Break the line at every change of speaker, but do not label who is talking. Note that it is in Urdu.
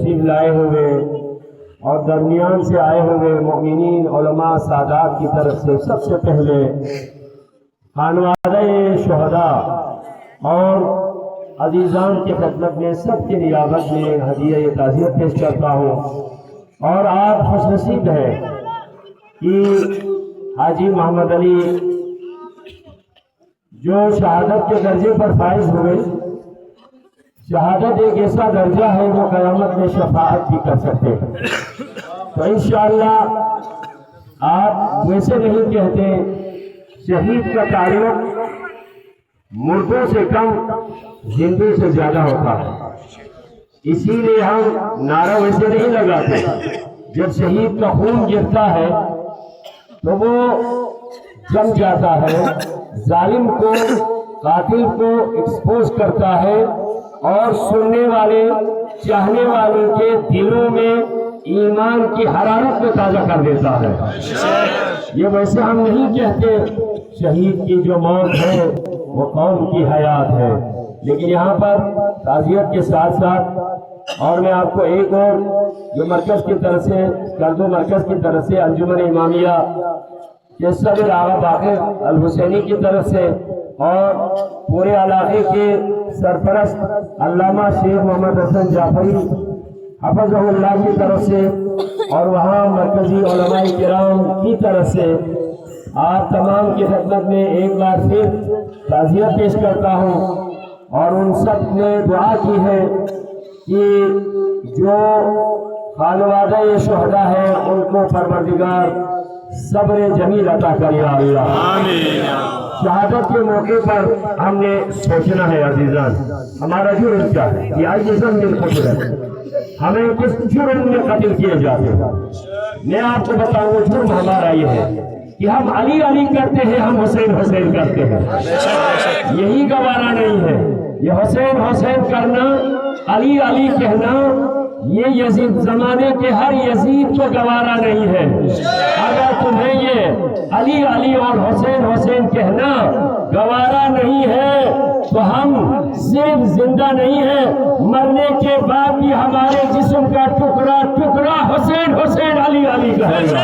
تشریف لائے ہوئے اور درمیان سے آئے ہوئے مومنین علماء سادات کی طرف سے سب سے پہلے خانوادہ شہداء اور عزیزان کی خدمت میں سب کی نیابت میں ہدیہ تعزیت پیش کرتا ہوں۔ اور آپ خوش نصیب ہیں کہ حاجی محمد علی جو شہادت کے درجے پر فائز ہوئے، شہادت ایک ایسا درجہ ہے جو قیامت میں شفاعت بھی کر سکتے ہیں۔ تو انشاءاللہ آپ ویسے نہیں کہتے، شہید کا تعلق مردوں سے کم زندوں سے زیادہ ہوتا ہے، اسی لیے ہم نعرہ ویسے نہیں لگاتے۔ جب شہید کا خون گرتا ہے تو وہ جم جاتا ہے، ظالم کو قاتل کو ایکسپوز کرتا ہے اور سننے والے چاہنے والوں کے دلوں میں ایمان کی حرارت کو تازہ کر دیتا ہے۔ یہ ویسے ہم نہیں کہتے شہید کی جو موت ہے وہ قوم کی حیات ہے، لیکن یہاں پر تعزیت کے ساتھ ساتھ اور میں آپ کو ایک اور جو مرکز کی طرف سے کردو مرکز کی طرف سے انجمن امامیہ کے صدر آغا باقر الحسینی کی طرف سے اور پورے علاقے کے سرپرست علامہ شیخ محمد حسن جعفری حفظہ اللہ کی طرف سے اور وہاں مرکزی علماء کرام کی طرف سے آپ تمام کی خدمت میں ایک بار پھر تعزیت پیش کرتا ہوں، اور ان سب نے دعا کی ہے کہ جو خانوادہ شہداء ہیں ان کو پروردگار صبر جمیل عطا کر یا اللہ۔ شہادت کے موقع پر ہم نے سوچنا ہے عزیزان، ہمارا جرم کیا ہے؟ یہ آج زمین قدرت ہمیں کس جرم میں قتل کیے جاتے ہیں؟ میں آپ کو بتاؤں جرم ہمارا یہ ہے کہ ہم علی علی کرتے ہیں، ہم حسین حسین کرتے ہیں، یہی گوارا نہیں ہے۔ یہ حسین حسین کرنا، علی علی کہنا، یہ یزید زمانے کے ہر یزید کو گوارا نہیں ہے۔ اگر تمہیں یہ علی علی اور حسین حسین کہنا گوارا نہیں ہے تو ہم صرف زندہ نہیں ہیں، مرنے کے بعد بھی ہمارے جسم کا ٹکڑا ٹکڑا حسین حسین علی علی کہے گا۔